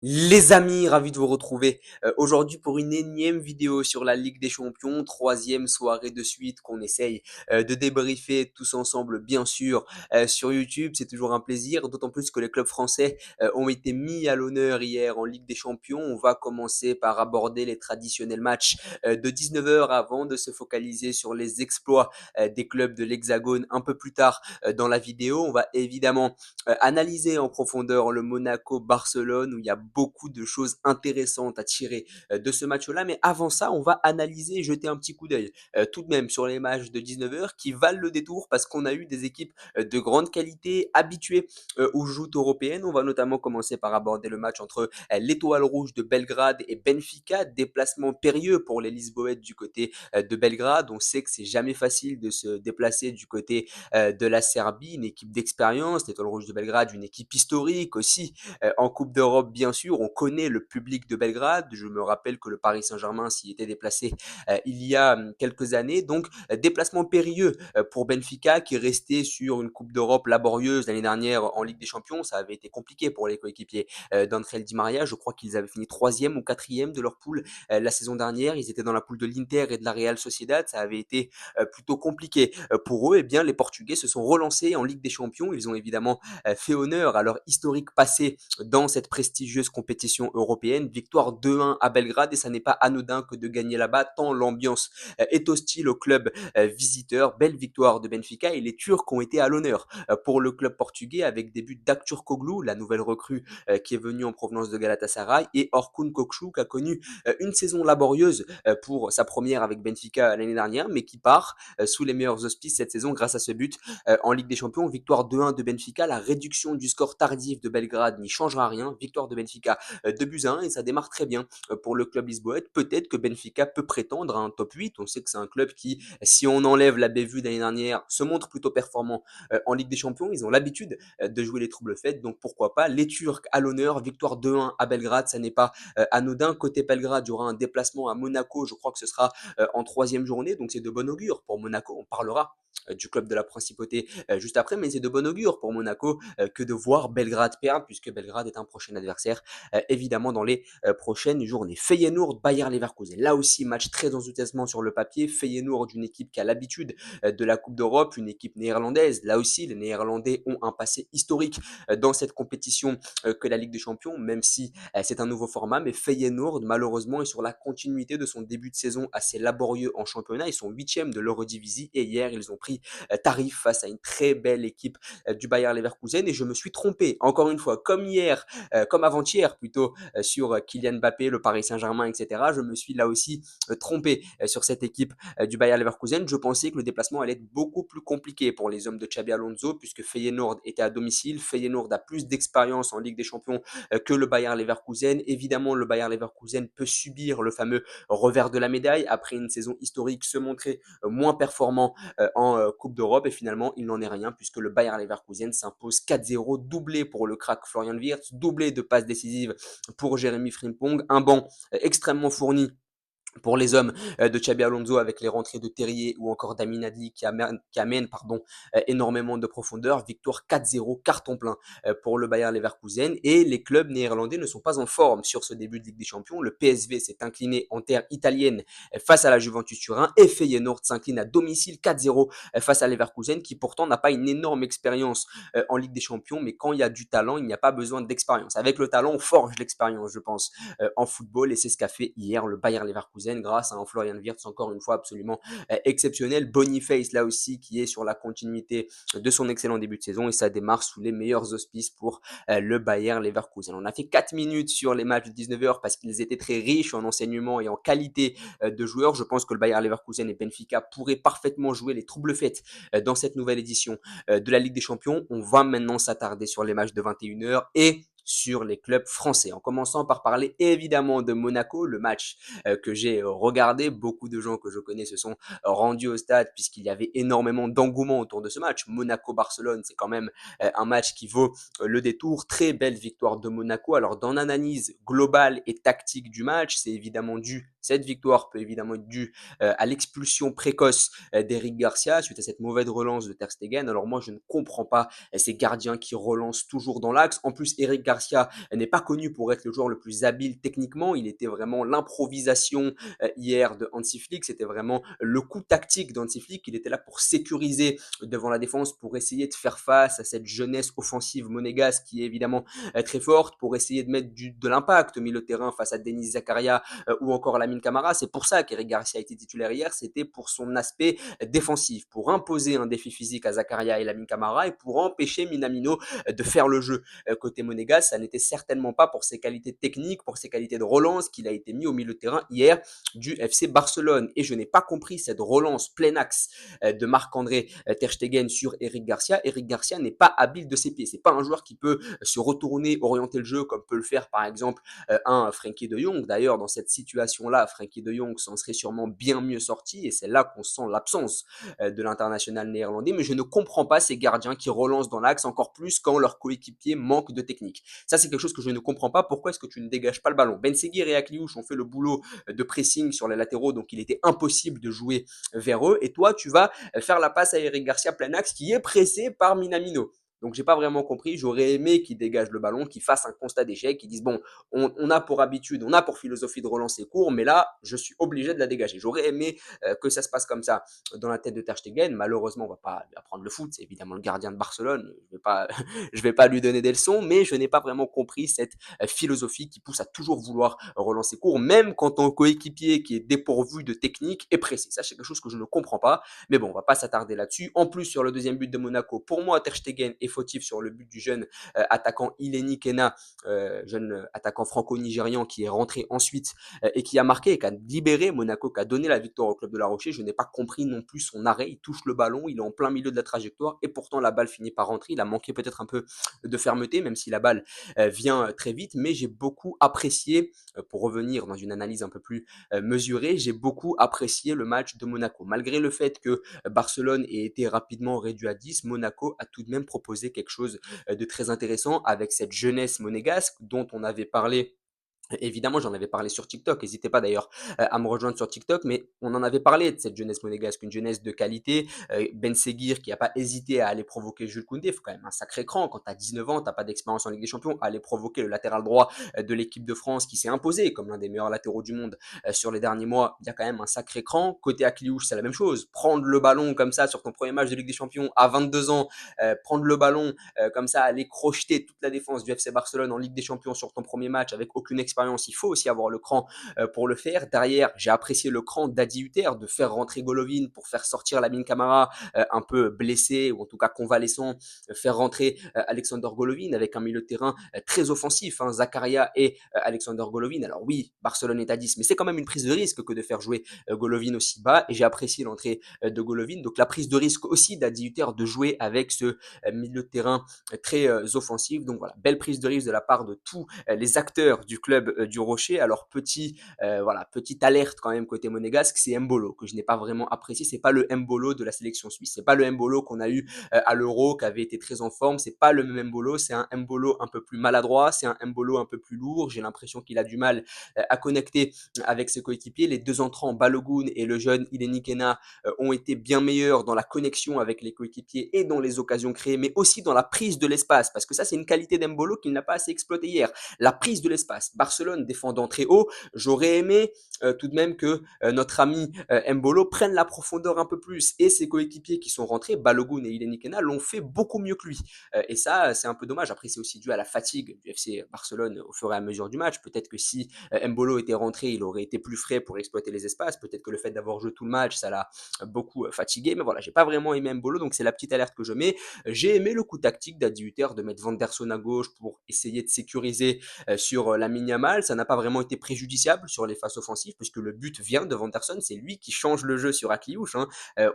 Les amis, ravi de vous retrouver aujourd'hui pour une énième vidéo sur la Ligue des Champions, troisième soirée de suite qu'on essaye de débriefer tous ensemble, bien sûr, sur YouTube. C'est toujours un plaisir, d'autant plus que les clubs français ont été mis à l'honneur hier en Ligue des Champions. On va commencer par aborder les traditionnels matchs de 19 heures avant de se focaliser sur les exploits des clubs de l'Hexagone un peu plus tard dans la vidéo. On va évidemment analyser en profondeur le Monaco-Barcelone où il y a beaucoup de choses intéressantes à tirer de ce match-là. Mais avant ça, on va analyser et jeter un petit coup d'œil tout de même sur les matchs de 19 heures qui valent le détour parce qu'on a eu des équipes de grande qualité, habituées aux joutes européennes. On va notamment commencer par aborder le match entre l'Étoile Rouge de Belgrade et Benfica, déplacement périlleux pour les Lisboètes du côté de Belgrade. On sait que c'est jamais facile de se déplacer du côté de la Serbie, une équipe d'expérience, l'Étoile Rouge de Belgrade, une équipe historique aussi en Coupe d'Europe bien sûr. On connaît le public de Belgrade. Je me rappelle que le Paris Saint-Germain s'y était déplacé il y a quelques années. Donc déplacement périlleux pour Benfica qui est resté sur une Coupe d'Europe laborieuse l'année dernière en Ligue des Champions. Ça avait été compliqué pour les coéquipiers d'André Di Maria. Je crois qu'ils avaient fini troisième ou quatrième de leur poule la saison dernière. Ils étaient dans la poule de l'Inter et de la Real Sociedad. Ça avait été plutôt compliqué pour eux. Eh bien, les Portugais se sont relancés en Ligue des Champions. Ils ont évidemment fait honneur à leur historique passé dans cette prestigieuse compétition européenne. Victoire 2-1 à Belgrade et ça n'est pas anodin que de gagner là-bas tant l'ambiance est hostile au club visiteur. Belle victoire de Benfica et les Turcs ont été à l'honneur pour le club portugais avec des buts d'Akturkoglu, la nouvelle recrue qui est venue en provenance de Galatasaray, et Orkun Kokcu qui a connu une saison laborieuse pour sa première avec Benfica l'année dernière, mais qui part sous les meilleurs auspices cette saison grâce à ce but en Ligue des Champions. Victoire 2-1 de Benfica, la réduction du score tardif de Belgrade n'y changera rien. Victoire de Benfica 2-1 et ça démarre très bien pour le club lisboète. Peut-être que Benfica peut prétendre à un top 8. On sait que c'est un club qui, si on enlève la bévue d'année dernière, se montre plutôt performant en Ligue des Champions. Ils ont l'habitude de jouer les troubles faites, donc pourquoi pas. Les Turcs à l'honneur, victoire 2-1 à Belgrade, ça n'est pas anodin. Côté Belgrade, il y aura un déplacement à Monaco, je crois que ce sera en troisième journée, donc c'est de bon augure pour Monaco. On parlera du club de la principauté juste après, mais c'est de bon augure pour Monaco que de voir Belgrade perdre, puisque Belgrade est un prochain adversaire, évidemment, dans les prochaines journées. Feyenoord, Bayer Leverkusen, là aussi, match très enthousiasmant sur le papier. Feyenoord, une équipe qui a l'habitude de la Coupe d'Europe, une équipe néerlandaise, là aussi, les Néerlandais ont un passé historique dans cette compétition que la Ligue des Champions, même si c'est un nouveau format, mais Feyenoord, malheureusement, est sur la continuité de son début de saison assez laborieux en championnat. Ils sont huitièmes de l'Eredivisie et hier, ils ont pris tarif face à une très belle équipe du Bayer Leverkusen et je me suis trompé, encore une fois, comme hier, comme avant-hier plutôt, sur Kylian Mbappé, le Paris Saint-Germain, etc. Je me suis là aussi trompé sur cette équipe du Bayer Leverkusen. Je pensais que le déplacement allait être beaucoup plus compliqué pour les hommes de Xabi Alonso puisque Feyenoord était à domicile. Feyenoord a plus d'expérience en Ligue des Champions que le Bayer Leverkusen. Évidemment, le Bayer Leverkusen peut subir le fameux revers de la médaille après une saison historique, se montrer moins performant en Coupe d'Europe et finalement il n'en est rien puisque le Bayer Leverkusen s'impose 4-0, doublé pour le crack Florian Wirtz, doublé de passes décisives pour Jérémy Frimpong, un banc extrêmement fourni pour les hommes de Xabi Alonso avec les rentrées de Terrier ou encore d'Amin Adli qui amène énormément de profondeur. Victoire 4-0, carton plein pour le Bayer Leverkusen et les clubs néerlandais ne sont pas en forme sur ce début de Ligue des Champions. Le PSV s'est incliné en terre italienne face à la Juventus Turin et Feyenoord s'incline à domicile 4-0 face à Leverkusen qui pourtant n'a pas une énorme expérience en Ligue des Champions, mais quand il y a du talent, il n'y a pas besoin d'expérience. Avec le talent, on forge l'expérience, je pense, en football et c'est ce qu'a fait hier le Bayer Leverkusen grâce à un Florian Wirtz encore une fois absolument exceptionnel. Boniface là aussi qui est sur la continuité de son excellent début de saison et ça démarre sous les meilleurs auspices pour le Bayer Leverkusen. On a fait 4 minutes sur les matchs de 19 heures parce qu'ils étaient très riches en enseignement et en qualité de joueurs. Je pense que le Bayer Leverkusen et Benfica pourraient parfaitement jouer les troubles faites dans cette nouvelle édition de la Ligue des Champions. On va maintenant s'attarder sur les matchs de 21 heures et sur les clubs français. En commençant par parler évidemment de Monaco, le match que j'ai regardé. Beaucoup de gens que je connais se sont rendus au stade puisqu'il y avait énormément d'engouement autour de ce match. Monaco-Barcelone, c'est quand même un match qui vaut le détour. Très belle victoire de Monaco. Alors dans l'analyse globale et tactique du match, c'est évidemment dû Cette victoire peut évidemment être due à l'expulsion précoce d'Eric Garcia suite à cette mauvaise relance de Ter Stegen. Alors moi, je ne comprends pas ces gardiens qui relancent toujours dans l'axe. En plus, Eric Garcia n'est pas connu pour être le joueur le plus habile techniquement. Il était vraiment l'improvisation hier de Hansi Flick. C'était vraiment le coup tactique d'Hansi Flick. Il était là pour sécuriser devant la défense, pour essayer de faire face à cette jeunesse offensive monégasque qui est évidemment très forte, pour essayer de mettre de l'impact au milieu de terrain face à Denis Zakaria ou encore Lamine Camara. C'est pour ça qu'Eric Garcia a été titulaire hier. C'était pour son aspect défensif, pour imposer un défi physique à Zakaria et Lamine Camara et pour empêcher Minamino de faire le jeu côté monégasque. Ça n'était certainement pas pour ses qualités techniques, pour ses qualités de relance qu'il a été mis au milieu de terrain hier du FC Barcelone. Et je n'ai pas compris cette relance plein axe de Marc-André Ter Stegen sur Eric Garcia. Eric Garcia n'est pas habile de ses pieds. C'est pas un joueur qui peut se retourner, orienter le jeu comme peut le faire par exemple un Frenkie de Jong. D'ailleurs, dans cette situation-là, Frenkie de Jong s'en serait sûrement bien mieux sorti et c'est là qu'on sent l'absence de l'international néerlandais. Mais je ne comprends pas ces gardiens qui relancent dans l'axe encore plus quand leur coéquipier manque de technique. Ça, c'est quelque chose que je ne comprends pas. Pourquoi est-ce que tu ne dégages pas le ballon? Ben Seguir et Akliouche ont fait le boulot de pressing sur les latéraux, donc il était impossible de jouer vers eux. Et toi, tu vas faire la passe à Eric Garcia plein axe qui est pressé par Minamino. Donc j'ai pas vraiment compris. J'aurais aimé qu'ils dégagent le ballon, qu'ils fassent un constat d'échec, qu'ils disent bon, on a pour habitude, on a pour philosophie de relancer court, mais là, je suis obligé de la dégager. J'aurais aimé que ça se passe comme ça dans la tête de Ter Stegen. Malheureusement, on va pas lui apprendre le foot. C'est évidemment le gardien de Barcelone. Je vais pas lui donner des leçons, mais je n'ai pas vraiment compris cette philosophie qui pousse à toujours vouloir relancer court, même quand ton coéquipier qui est dépourvu de technique est pressé. Ça, c'est quelque chose que je ne comprends pas. Mais bon, on va pas s'attarder là-dessus. En plus, sur le deuxième but de Monaco, pour moi, Ter Stegen est fautif sur le but du jeune attaquant Ileni Kena, jeune attaquant franco-nigérian qui est rentré ensuite et qui a marqué et qui a libéré Monaco, qui a donné la victoire au club de La Rochelle. Je n'ai pas compris non plus son arrêt. Il touche le ballon, il est en plein milieu de la trajectoire et pourtant la balle finit par rentrer. Il a manqué peut-être un peu de fermeté, même si la balle vient très vite. Mais j'ai beaucoup apprécié, pour revenir dans une analyse un peu plus mesurée, j'ai beaucoup apprécié le match de Monaco. Malgré le fait que Barcelone ait été rapidement réduit à 10, Monaco a tout de même proposé quelque chose de très intéressant avec cette jeunesse monégasque dont on avait parlé. Évidemment, j'en avais parlé sur TikTok. N'hésitez pas d'ailleurs à me rejoindre sur TikTok, mais on en avait parlé de cette jeunesse monégasque, une jeunesse de qualité. Ben Seguir qui n'a pas hésité à aller provoquer Jules Koundé, il faut quand même un sacré cran. Quand tu as 19 ans, tu n'as pas d'expérience en Ligue des Champions, aller provoquer le latéral droit de l'équipe de France qui s'est imposé comme l'un des meilleurs latéraux du monde sur les derniers mois, il y a quand même un sacré cran. Côté Akliouche, c'est la même chose. Prendre le ballon comme ça sur ton premier match de Ligue des Champions à 22 ans, prendre le ballon comme ça, aller crocheter toute la défense du FC Barcelone en Ligue des Champions sur ton premier match avec aucune expérience, il faut aussi avoir le cran pour le faire. Derrière, j'ai apprécié le cran d'Adi Hutter de faire rentrer Golovin pour faire sortir Lamine Camara un peu blessé ou en tout cas convalescent, faire rentrer Alexander Golovin avec un milieu de terrain très offensif, hein, Zakaria et Alexander Golovin. Alors oui, Barcelone est à 10, mais c'est quand même une prise de risque que de faire jouer Golovin aussi bas et j'ai apprécié l'entrée de Golovin. Donc la prise de risque aussi d'Adi Hutter de jouer avec ce milieu de terrain très offensif. Donc voilà, belle prise de risque de la part de tous les acteurs du club du Rocher. Alors petite alerte quand même côté monégasque, c'est Mbolo que je n'ai pas vraiment apprécié. C'est pas le Mbolo de la sélection suisse. C'est pas le Mbolo qu'on a eu à l'Euro qui avait été très en forme. C'est pas le même Mbolo. C'est un Mbolo un peu plus maladroit. C'est un Mbolo un peu plus lourd. J'ai l'impression qu'il a du mal à connecter avec ses coéquipiers. Les deux entrants, Balogun et le jeune Ileni Kena, ont été bien meilleurs dans la connexion avec les coéquipiers et dans les occasions créées, mais aussi dans la prise de l'espace, parce que ça, c'est une qualité d'Embolo qu'il n'a pas assez exploité hier. La prise de l'espace. Barcelone défendant très haut. J'aurais aimé tout de même que notre ami Mbolo prenne la profondeur un peu plus. Et ses coéquipiers qui sont rentrés, Balogun et Ileni Kena, l'ont fait beaucoup mieux que lui. Et ça, c'est un peu dommage. Après, c'est aussi dû à la fatigue du FC Barcelone au fur et à mesure du match. Peut-être que si Mbolo était rentré, il aurait été plus frais pour exploiter les espaces. Peut-être que le fait d'avoir joué tout le match, ça l'a beaucoup fatigué. Mais voilà, j'ai pas vraiment aimé Mbolo, donc c'est la petite alerte que je mets. J'ai aimé le coup tactique d'Adi Hutter de mettre Vanderson à gauche pour essayer de sécuriser sur Lamine Yamal. Ça n'a pas vraiment été préjudiciable sur les phases offensives puisque le but vient de Vanderson. C'est lui qui change le jeu sur Akliouche. Hein.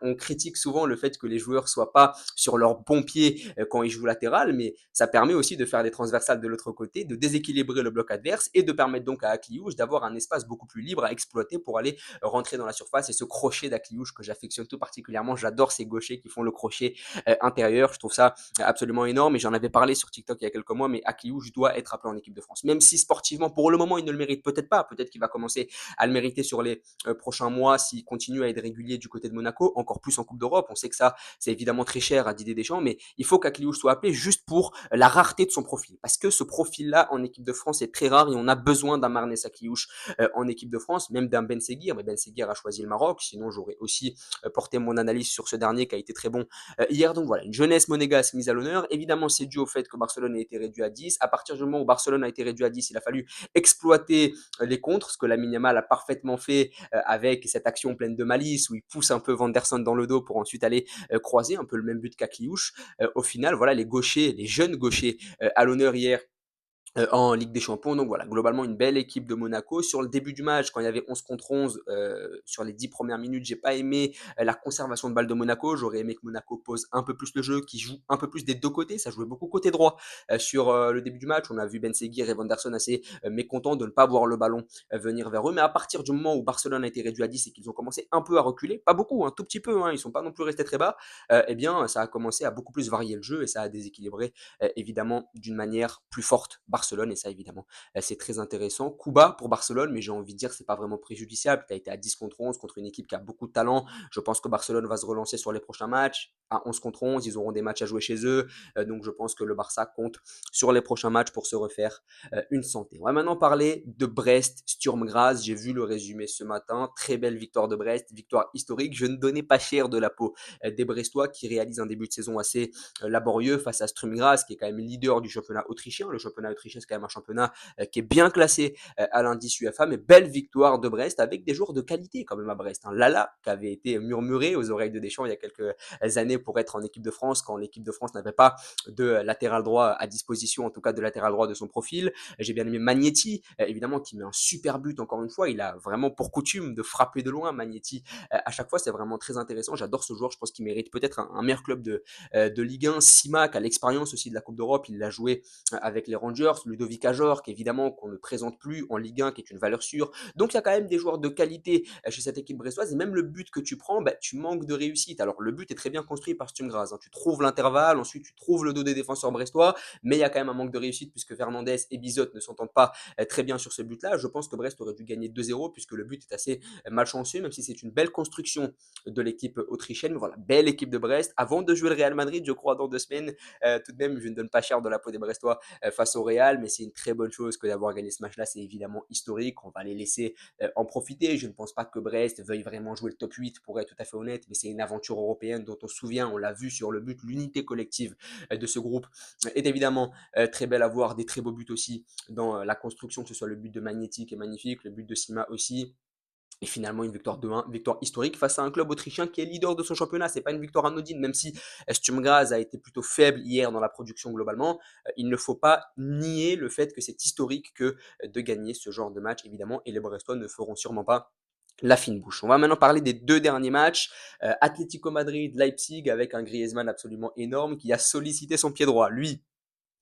On critique souvent le fait que les joueurs soient pas sur leur bon pied quand ils jouent latéral, mais ça permet aussi de faire des transversales de l'autre côté, de déséquilibrer le bloc adverse et de permettre donc à Akliouche d'avoir un espace beaucoup plus libre à exploiter pour aller rentrer dans la surface. Et ce crochet d'Akliouche que j'affectionne tout particulièrement, j'adore ces gauchers qui font le crochet intérieur. Je trouve ça absolument énorme et j'en avais parlé sur TikTok il y a quelques mois, mais Akliouche doit être appelé en équipe de France. Même si sportivement, pour le moment, il ne le mérite peut-être pas. Peut-être qu'il va commencer à le mériter sur les prochains mois s'il continue à être régulier du côté de Monaco, encore plus en Coupe d'Europe. On sait que ça, c'est évidemment très cher à Didier Deschamps, mais il faut qu'Akliouche soit appelé juste pour la rareté de son profil. Parce que ce profil-là en équipe de France est très rare et on a besoin d'un Marnès Akliouche en équipe de France, même d'un Ben Seguir. Mais Ben Seguir a choisi le Maroc, sinon j'aurais aussi porté mon analyse sur ce dernier qui a été très bon hier. Donc voilà, une jeunesse monégasque mise à l'honneur. Évidemment, c'est dû au fait que Barcelone a été réduit à 10. À partir du moment où Barcelone a été réduit à 10, il a fallu exploiter les contres, ce que Lamine Yamal a parfaitement fait avec cette action pleine de malice où il pousse un peu Vanderson dans le dos pour ensuite aller croiser, un peu le même but qu'Akliouche. Au final, voilà, les gauchers, les jeunes gauchers à l'honneur hier en Ligue des Champions. Donc voilà, globalement une belle équipe de Monaco. Sur le début du match, quand il y avait 11 contre 11, sur les 10 premières minutes, j'ai pas aimé la conservation de balle de Monaco. J'aurais aimé que Monaco pose un peu plus le jeu, qui joue un peu plus des deux côtés. Ça jouait beaucoup côté droit sur le début du match. On a vu Ben Seguir et Vanderson assez mécontents de ne pas voir le ballon venir vers eux. Mais à partir du moment où Barcelone a été réduit à 10 et qu'ils ont commencé un peu à reculer, pas beaucoup, un tout petit peu, hein, ils sont pas non plus restés très bas, eh bien ça a commencé à beaucoup plus varier le jeu et ça a déséquilibré évidemment d'une manière plus forte Barcelone et ça évidemment c'est très intéressant. Coup bas pour Barcelone, mais j'ai envie de dire c'est pas vraiment préjudiciable. Tu as été à 10 contre 11 contre une équipe qui a beaucoup de talent. Je pense que Barcelone va se relancer sur les prochains matchs. À 11 contre 11, ils auront des matchs à jouer chez eux. Donc je pense que le Barça compte sur les prochains matchs pour se refaire une santé. On va maintenant parler de Brest, Sturm Graz. J'ai vu le résumé ce matin. Très belle victoire de Brest, victoire historique. Je ne donnais pas cher de la peau des Brestois qui réalisent un début de saison assez laborieux face à Sturm Graz, qui est quand même leader du championnat autrichien. Le championnat autrichien, c'est quand même un championnat qui est bien classé à l'indice UEFA, mais belle victoire de Brest avec des joueurs de qualité quand même à Brest. Hein. Lala, qui avait été murmuré aux oreilles de Deschamps il y a quelques années pour être en équipe de France, quand l'équipe de France n'avait pas de latéral droit à disposition, en tout cas de latéral droit de son profil. J'ai bien aimé Magnetti, évidemment, qui met un super but encore une fois. Il a vraiment pour coutume de frapper de loin, Magnetti. À chaque fois, c'est vraiment très intéressant. J'adore ce joueur. Je pense qu'il mérite peut-être un meilleur club de Ligue 1. Simac a l'expérience aussi de la Coupe d'Europe. Il l'a joué avec les Rangers. Ludovic Ajorc, évidemment, qu'on ne présente plus en Ligue 1, qui est une valeur sûre. Donc, il y a quand même des joueurs de qualité chez cette équipe brestoise. Et même le but que tu prends, bah, tu manques de réussite. Alors, le but est très bien construit par Sturm Graz. Hein. Tu trouves l'intervalle, ensuite tu trouves le dos des défenseurs brestois, mais il y a quand même un manque de réussite puisque Fernandez et Bizot ne s'entendent pas très bien sur ce but-là. Je pense que Brest aurait dû gagner 2-0 puisque le but est assez malchanceux, même si c'est une belle construction de l'équipe autrichienne. Mais voilà, belle équipe de Brest. Avant de jouer le Real Madrid, je crois, dans 2 semaines, tout de même, je ne donne pas cher de la peau des Brestois face au Real, mais c'est une très bonne chose que d'avoir gagné ce match-là. C'est évidemment historique. On va les laisser en profiter. Je ne pense pas que Brest veuille vraiment jouer le top 8, pour être tout à fait honnête, mais c'est une aventure européenne dont on se souvient, on l'a vu sur le but, l'unité collective de ce groupe est évidemment très belle à voir, des très beaux buts aussi dans la construction, que ce soit le but de Magnetti qui est magnifique, le but de Sima aussi. Et finalement, une victoire 2-1, victoire historique face à un club autrichien qui est leader de son championnat. C'est pas une victoire anodine, même si Sturm Graz a été plutôt faible hier dans la production globalement. Il ne faut pas nier le fait que c'est historique que de gagner ce genre de match, évidemment, et les Brestois ne feront sûrement pas la fine bouche. On va maintenant parler des 2 derniers matchs. Atlético Madrid, Leipzig, avec un Griezmann absolument énorme qui a sollicité son pied droit. Lui,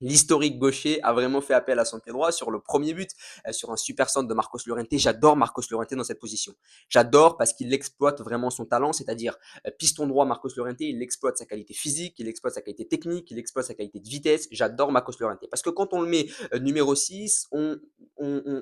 l'historique gaucher a vraiment fait appel à son pied droit sur le premier but, sur un super centre de Marcos Llorente. J'adore Marcos Llorente dans cette position. J'adore parce qu'il exploite vraiment son talent, c'est-à-dire piston droit Marcos Llorente, il exploite sa qualité physique, il exploite sa qualité technique, il exploite sa qualité de vitesse. J'adore Marcos Llorente parce que quand on le met numéro 6, on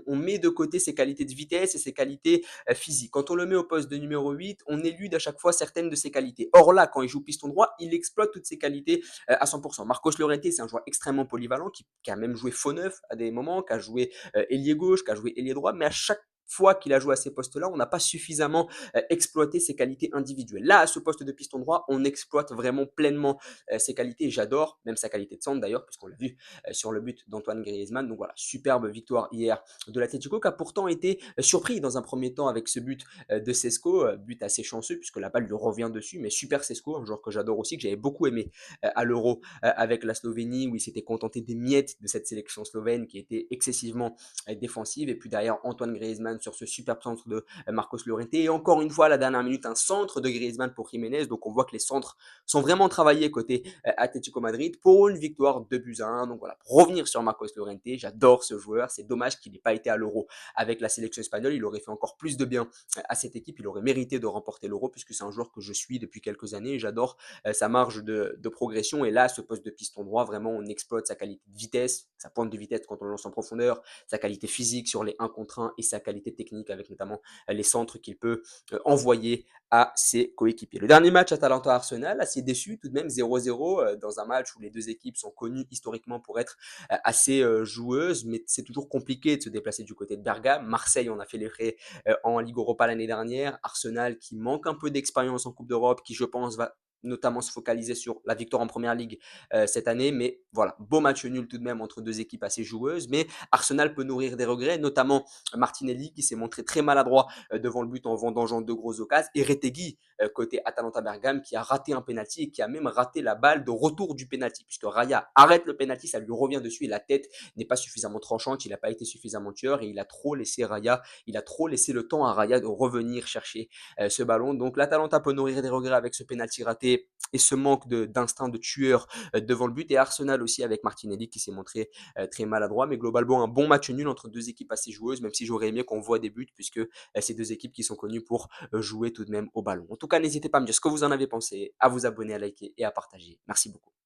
met de côté ses qualités de vitesse et ses qualités physiques. Quand on le met au poste de numéro 8, on élude à chaque fois certaines de ses qualités. Or là, quand il joue piston droit, il exploite toutes ses qualités à 100%. Marcos Llorente, c'est un joueur extrêmement polyvalent qui a même joué faux neuf à des moments, qui a joué ailier gauche, qui a joué ailier droit, mais à chaque fois qu'il a joué à ces postes-là, on n'a pas suffisamment exploité ses qualités individuelles. Là, à ce poste de piston droit, on exploite vraiment pleinement ses qualités. J'adore, même sa qualité de centre d'ailleurs, puisqu'on l'a vu sur le but d'Antoine Griezmann. Donc voilà, superbe victoire hier de l'Atlético, qui a pourtant été surpris dans un premier temps avec ce but de Sesco, but assez chanceux, puisque la balle lui revient dessus, mais super Sesco, un joueur que j'adore aussi, que j'avais beaucoup aimé à l'Euro avec la Slovénie, où il s'était contenté des miettes de cette sélection slovène qui était excessivement défensive. Et puis derrière, Antoine Griezmann Griezmann sur ce superbe centre de Marcos Llorente. Et encore une fois, à la dernière minute, un centre de Griezmann pour Jiménez. Donc on voit que les centres sont vraiment travaillés côté Atlético Madrid pour une victoire 2-1. Donc voilà, pour revenir sur Marcos Llorente, j'adore ce joueur. C'est dommage qu'il n'ait pas été à l'Euro avec la sélection espagnole. Il aurait fait encore plus de bien à cette équipe. Il aurait mérité de remporter l'Euro puisque c'est un joueur que je suis depuis quelques années et j'adore sa marge de progression. Et là, à ce poste de piston droit, vraiment, on exploite sa qualité de vitesse, sa pointe de vitesse quand on lance en profondeur, sa qualité physique sur les 1 contre 1 et sa qualité technique avec notamment les centres qu'il peut envoyer à ses coéquipiers. Le dernier match Atalanta-Arsenal, assez déçu tout de même 0-0 dans un match où les deux équipes sont connues historiquement pour être assez joueuses, mais c'est toujours compliqué de se déplacer du côté de Bergame. Marseille, on a fait les frais en Ligue Europa l'année dernière. Arsenal qui manque un peu d'expérience en Coupe d'Europe, qui je pense va notamment se focaliser sur la victoire en première ligue cette année. Mais voilà, beau match nul tout de même entre deux équipes assez joueuses. Mais Arsenal peut nourrir des regrets, notamment Martinelli qui s'est montré très maladroit devant le but en vendangeant deux grosses occasions. Et Retegui, côté Atalanta Bergame, qui a raté un penalty et qui a même raté la balle de retour du penalty. Puisque Raya arrête le penalty, ça lui revient dessus et la tête n'est pas suffisamment tranchante, il n'a pas été suffisamment tueur et il a trop laissé Raya, il a trop laissé le temps à Raya de revenir chercher ce ballon. Donc l'Atalanta peut nourrir des regrets avec ce penalty raté et ce manque d'instinct de tueur devant le but. Et Arsenal aussi avec Martinelli qui s'est montré très maladroit. Mais globalement, un bon match nul entre deux équipes assez joueuses, même si j'aurais aimé qu'on voit des buts, puisque ces deux équipes qui sont connues pour jouer tout de même au ballon. En tout cas, n'hésitez pas à me dire ce que vous en avez pensé, à vous abonner, à liker et à partager. Merci beaucoup.